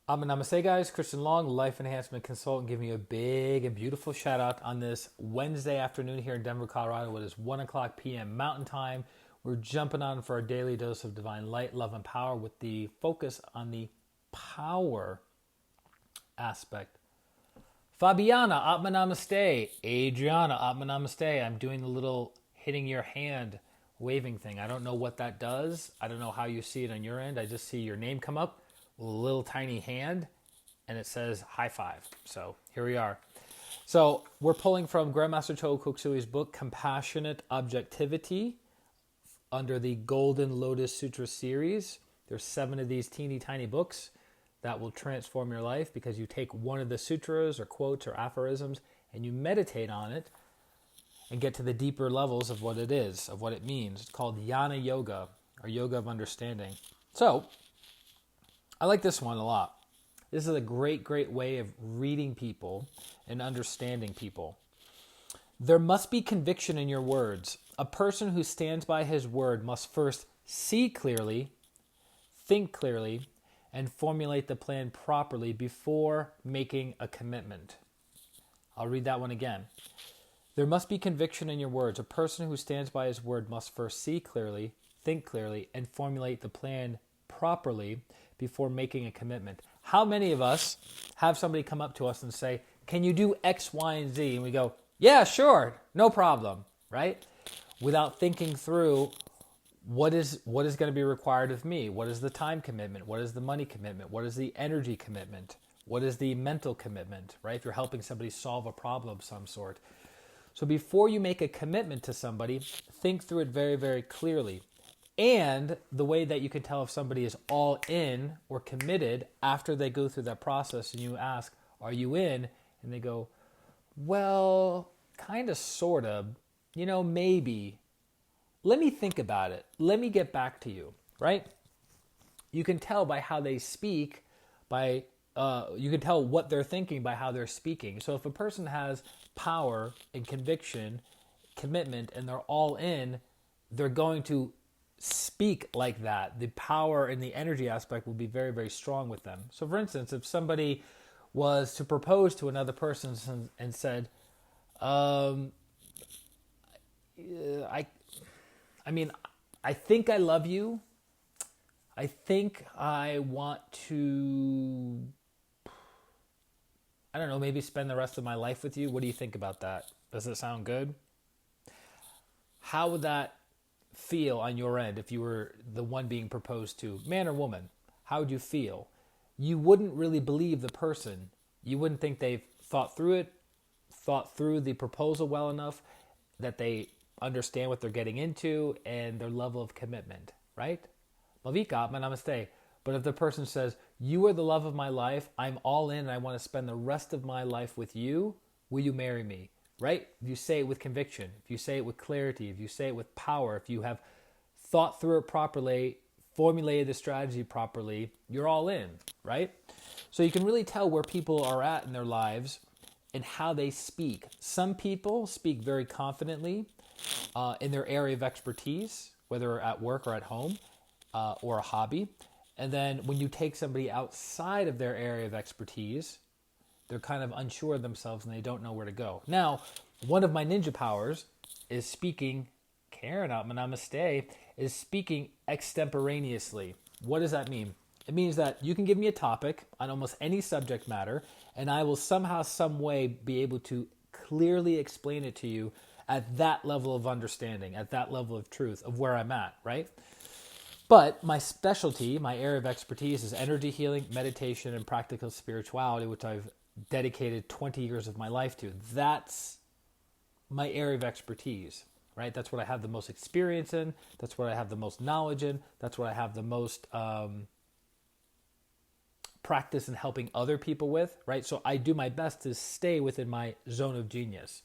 Namaste, guys. Christian Long, life enhancement consultant, giving you a big and beautiful shout out on this Wednesday afternoon here in Denver, Colorado. It is 1 o'clock p.m. Mountain Time. We're jumping on for our daily dose of divine light, love, and power with the focus on the power aspect. Fabiana, Atma Namaste. Adriana, Atma Namaste. I'm doing the little hitting your hand waving thing. I don't know what that does. I don't know how you see it on your end. I just see your name come up, a little tiny hand, and it says high five. So here we are. So we're pulling from Grandmaster Chogo Kuksui's book, Compassionate Objectivity, under the Golden Lotus Sutra series. There's 7 of these teeny tiny books that will transform your life because you take one of the sutras or quotes or aphorisms and you meditate on it and get to the deeper levels of what it is, of what it means. It's called Jnana Yoga, or Yoga of Understanding. So I like this one a lot. This is a great way of reading people and understanding people. There must be conviction in your words. A person who stands by his word must first see clearly, think clearly, and formulate the plan properly before making a commitment. I'll read that one again. There must be conviction in your words. A person who stands by his word must first see clearly, think clearly, and formulate the plan properly before making a commitment. How many of us have somebody come up to us and say, can you do X, Y, and Z? And we go, yeah, sure, no problem, right? Without thinking through what is going to be required of me? What is the time commitment? What is the money commitment? What is the energy commitment? What is the mental commitment, right? If you're helping somebody solve a problem of some sort. So before you make a commitment to somebody, think through it very, very clearly. And the way that you can tell if somebody is all in or committed after they go through that process and you ask, are you in? And they go, well, kind of, sort of, maybe. Let me think about it. Let me get back to you, right? You can tell by how they speak, you can tell what they're thinking by how they're speaking. So if a person has power and conviction, commitment, and they're all in, they're going to speak like that. The power and the energy aspect will be very, very strong with them. So for instance, if somebody was to propose to another person and said, I think I love you. I think I want to, maybe spend the rest of my life with you. What do you think about that? Does it sound good? How would that feel on your end if you were the one being proposed to, man or woman? How would you feel? You wouldn't really believe the person. You wouldn't think they've thought through the proposal well enough that they understand what they're getting into and their level of commitment, right? Lavika, namaste. But if the person says, you are the love of my life, I'm all in and I want to spend the rest of my life with you, will you marry me? Right? If you say it with conviction, if you say it with clarity, if you say it with power, if you have thought through it properly, formulated the strategy properly, you're all in, right? So you can really tell where people are at in their lives and how they speak. Some people speak very confidently in their area of expertise, whether at work or at home or a hobby. And then when you take somebody outside of their area of expertise, they're kind of unsure of themselves and they don't know where to go. Now, one of my ninja powers is speaking, Karen, namaste, is speaking extemporaneously. What does that mean? It means that you can give me a topic on almost any subject matter, and I will somehow, some way be able to clearly explain it to you at that level of understanding, at that level of truth of where I'm at, right? But my specialty, my area of expertise is energy healing, meditation, and practical spirituality, which I've dedicated 20 years of my life to. That's my area of expertise, right? That's what I have the most experience in. That's what I have the most knowledge in. That's what I have the most practice in helping other people with, right? So I do my best to stay within my zone of genius.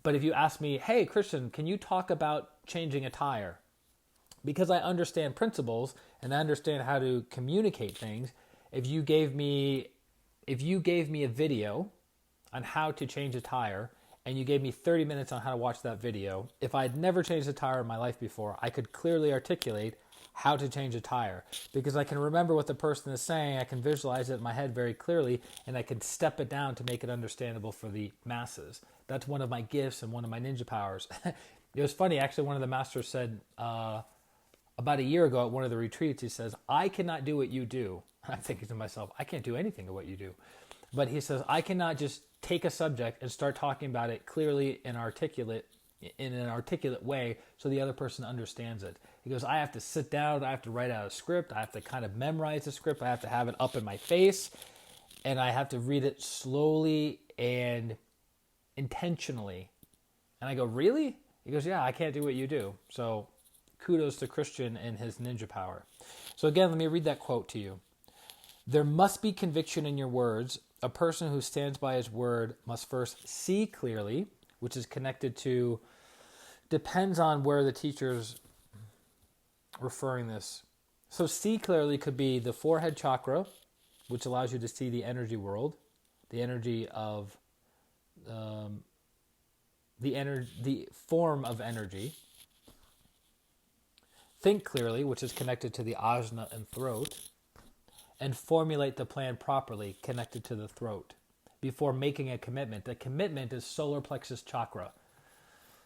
But if you ask me, hey, Christian, can you talk about changing a tire? Because I understand principles and I understand how to communicate things, if you gave me a video on how to change a tire and you gave me 30 minutes on how to watch that video, if I'd never changed a tire in my life before, I could clearly articulate how to change a tire, because I can remember what the person is saying, I can visualize it in my head very clearly, and I can step it down to make it understandable for the masses. That's one of my gifts and one of my ninja powers. It was funny, actually, one of the masters said about a year ago at one of the retreats, he says, I cannot do what you do. I'm thinking to myself, I can't do anything of what you do. But he says, I cannot just take a subject and start talking about it clearly and in an articulate way so the other person understands it. He goes, I have to sit down, I have to write out a script, I have to kind of memorize the script, I have to have it up in my face, and I have to read it slowly and intentionally. And I go, really? He goes, yeah, I can't do what you do. So kudos to Christian and his ninja power. So again, let me read that quote to you. There must be conviction in your words. A person who stands by his word must first see clearly, which is connected to, depends on where the teacher's referring this. So see clearly could be the forehead chakra, which allows you to see the energy world, the energy of the form of energy. Think clearly, which is connected to the ajna and throat, and formulate the plan properly, connected to the throat, before making a commitment. The commitment is solar plexus chakra.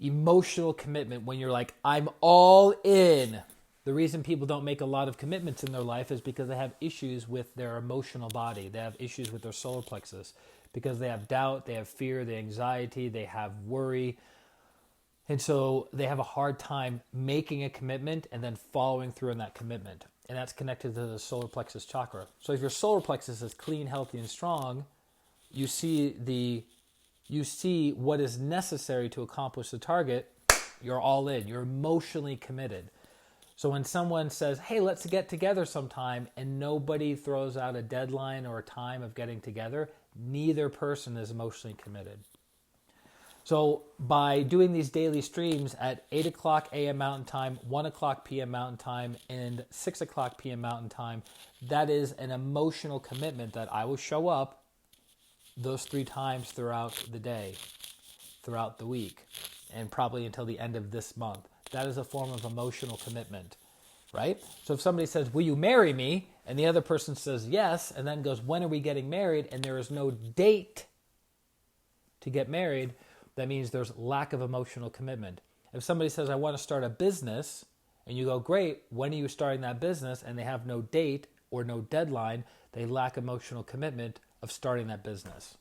Emotional commitment, when you're like, I'm all in. The reason people don't make a lot of commitments in their life is because they have issues with their emotional body. They have issues with their solar plexus because they have doubt, they have fear, they have anxiety, they have worry. And so they have a hard time making a commitment and then following through on that commitment. And that's connected to the solar plexus chakra. So if your solar plexus is clean, healthy, and strong, you see what is necessary to accomplish the target. You're all in. You're emotionally committed. So when someone says, hey, let's get together sometime, and nobody throws out a deadline or a time of getting together, neither person is emotionally committed. So by doing these daily streams at 8 o'clock a.m. Mountain Time, 1 o'clock p.m. Mountain Time, and 6 o'clock p.m. Mountain Time, that is an emotional commitment that I will show up those 3 times throughout the day, throughout the week, and probably until the end of this month. That is a form of emotional commitment, right? So if somebody says, will you marry me? And the other person says yes, and then goes, when are we getting married? And there is no date to get married, that means there's lack of emotional commitment. If somebody says, I want to start a business, and you go, great, when are you starting that business? And they have no date or no deadline, they lack emotional commitment of starting that business.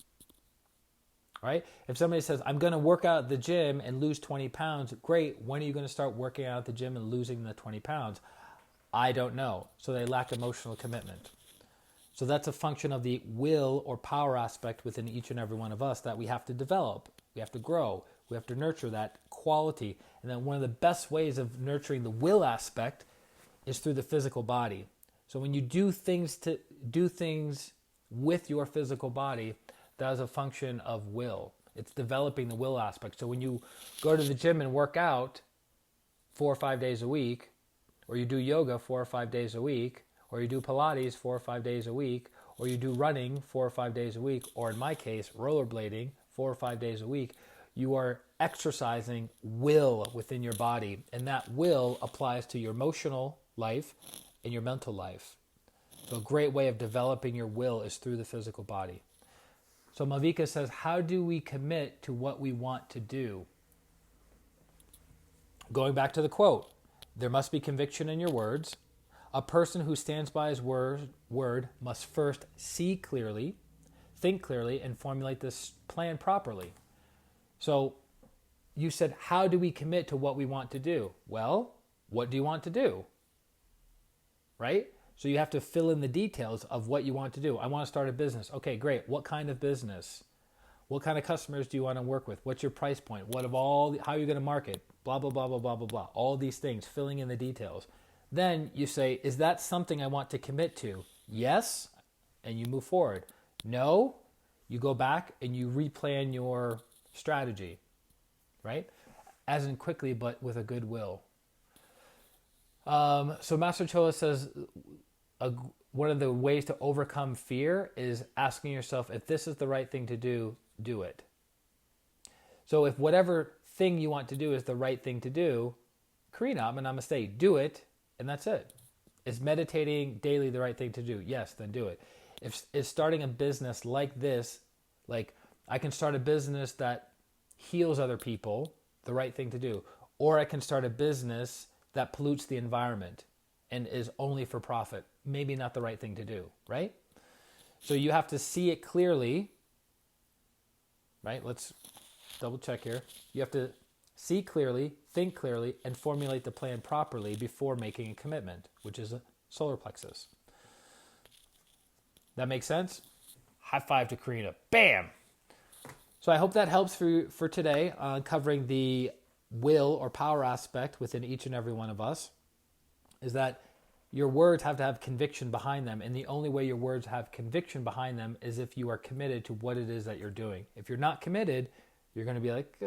Right? If somebody says, I'm going to work out at the gym and lose 20 pounds, great, when are you going to start working out at the gym and losing the 20 pounds? I don't know. So they lack emotional commitment. So that's a function of the will or power aspect within each and every one of us that we have to develop. We have to grow. We have to nurture that quality. And then one of the best ways of nurturing the will aspect is through the physical body. So when you do things with your physical body, that is a function of will. It's developing the will aspect. So when you go to the gym and work out 4 or 5 days a week, or you do yoga 4 or 5 days a week, or you do Pilates 4 or 5 days a week, or you do running 4 or 5 days a week, or in my case, rollerblading 4 or 5 days a week, you are exercising will within your body. And that will applies to your emotional life and your mental life. So a great way of developing your will is through the physical body. So Malvika says, how do we commit to what we want to do? Going back to the quote, there must be conviction in your words. A person who stands by his word must first see clearly, think clearly, and formulate this plan properly. So you said, how do we commit to what we want to do? Well, what do you want to do? Right? So you have to fill in the details of what you want to do. I want to start a business. Okay, great. What kind of business? What kind of customers do you want to work with? What's your price point? How are you going to market? Blah, blah, blah, blah, blah, blah, blah. All these things, filling in the details. Then you say, is that something I want to commit to? Yes, and you move forward. No, you go back and you replan your strategy, right? As in quickly, but with a good will. So Master Chola says, one of the ways to overcome fear is asking yourself, if this is the right thing to do, do it. So if whatever thing you want to do is the right thing to do, Kriya Namaste, do it, And that's it. Is meditating daily the right thing to do? Yes, then do it. Is starting a business like this, like I can start a business that heals other people, the right thing to do. Or I can start a business that pollutes the environment and is only for profit. Maybe not the right thing to do, right? So you have to see it clearly, right? Let's double check here. You have to see clearly, think clearly, and formulate the plan properly before making a commitment, which is a solar plexus. That makes sense? High five to Karina. Bam! So I hope that helps for today, covering the will or power aspect within each and every one of us, is that your words have to have conviction behind them. And the only way your words have conviction behind them is if you are committed to what it is that you're doing. If you're not committed, you're going to be like,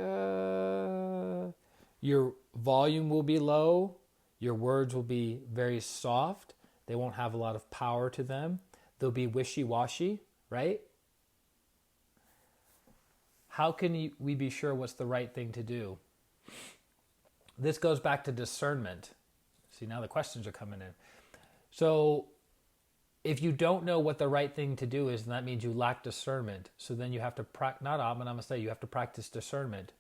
your volume will be low. Your words will be very soft. They won't have a lot of power to them. They'll be wishy-washy, right? How can we be sure what's the right thing to do? This goes back to discernment. See, now the questions are coming in. So if you don't know what the right thing to do is, then that means you lack discernment. So then you have to, you have to practice discernment.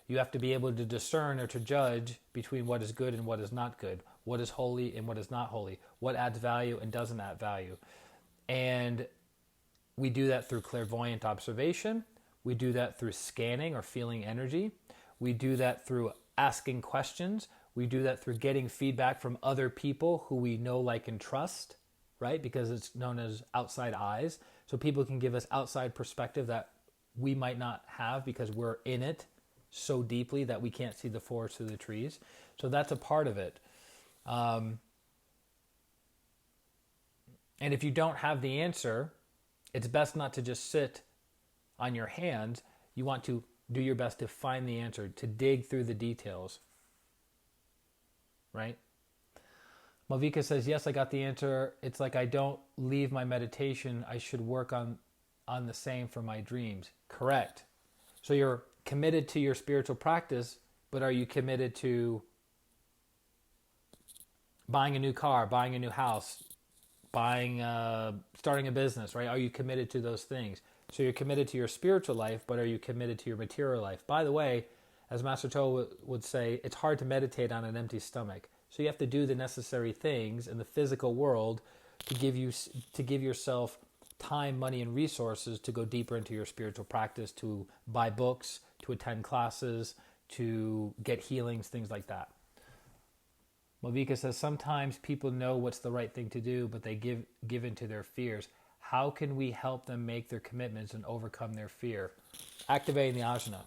You have to be able to discern or to judge between what is good and what is not good, what is holy and what is not holy, what adds value and doesn't add value. And we do that through clairvoyant observation. We do that through scanning or feeling energy. We do that through asking questions. We do that through getting feedback from other people who we know, like, and trust, right? Because it's known as outside eyes. So people can give us outside perspective that we might not have because we're in it so deeply that we can't see the forest through the trees. So that's a part of it. And if you don't have the answer, it's best not to just sit on your hands. You want to do your best to find the answer, to dig through the details, right? Malvika says, yes, I got the answer. It's like I don't leave my meditation. I should work on the same for my dreams. Correct. So you're committed to your spiritual practice, but are you committed to buying a new car, buying a new house, starting a business, right? Are you committed to those things? So you're committed to your spiritual life, but are you committed to your material life? By the way, as Master Cho would say, it's hard to meditate on an empty stomach. So you have to do the necessary things in the physical world to give yourself time, money, and resources to go deeper into your spiritual practice, to buy books, to attend classes, to get healings, things like that. Malvika says, sometimes people know what's the right thing to do, but they give in to their fears. How can we help them make their commitments and overcome their fear? Activating the ajna.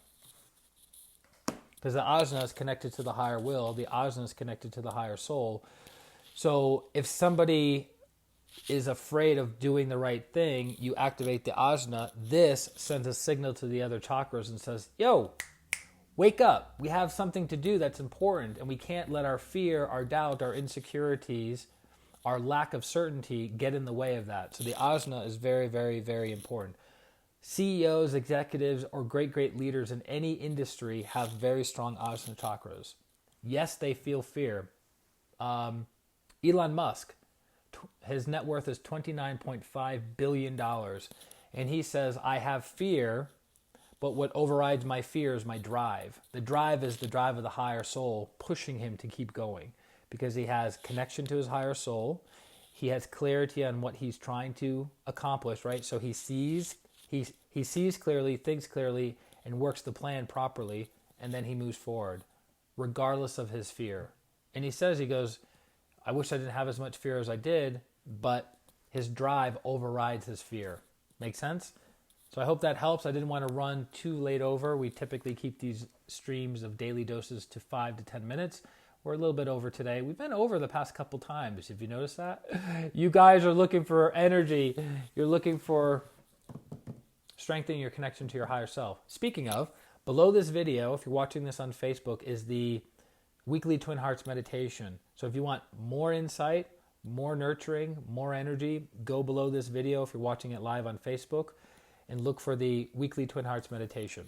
Because the ajna is connected to the higher will. The ajna is connected to the higher soul. So if somebody is afraid of doing the right thing, you activate the ajna. This sends a signal to the other chakras and says, yo, wake up. We have something to do that's important, and we can't let our fear, our doubt, our insecurities, our lack of certainty get in the way of that. So the ajna is very, very, very important. CEOs, executives, or great leaders in any industry have very strong ajna chakras. Yes, they feel fear. Elon Musk, his net worth is $29.5 billion. And he says, I have fear, but what overrides my fear is my drive. The drive is the drive of the higher soul pushing him to keep going because he has connection to his higher soul. He has clarity on what he's trying to accomplish, right? So he sees clearly, thinks clearly, and works the plan properly, and then he moves forward, regardless of his fear. And he goes, I wish I didn't have as much fear as I did, but his drive overrides his fear. Make sense? So I hope that helps. I didn't want to run too late over. We typically keep these streams of daily doses to 5 to 10 minutes. We're a little bit over today. We've been over the past couple times. Have you noticed that? You guys are looking for energy. You're looking for strengthening your connection to your higher self. Speaking of, below this video, if you're watching this on Facebook, is the weekly Twin Hearts meditation. So if you want more insight, more nurturing, more energy, go below this video if you're watching it live on Facebook and look for the weekly Twin Hearts meditation.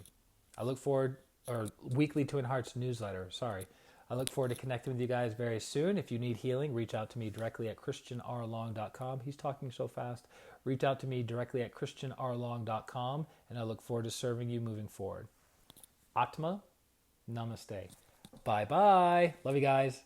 I look forward, or weekly Twin Hearts newsletter, sorry. I look forward to connecting with you guys very soon. If you need healing, reach out to me directly at ChristianRLong.com. He's talking so fast. Reach out to me directly at ChristianRLong.com, and I look forward to serving you moving forward. Atma, namaste. Bye-bye. Love you guys.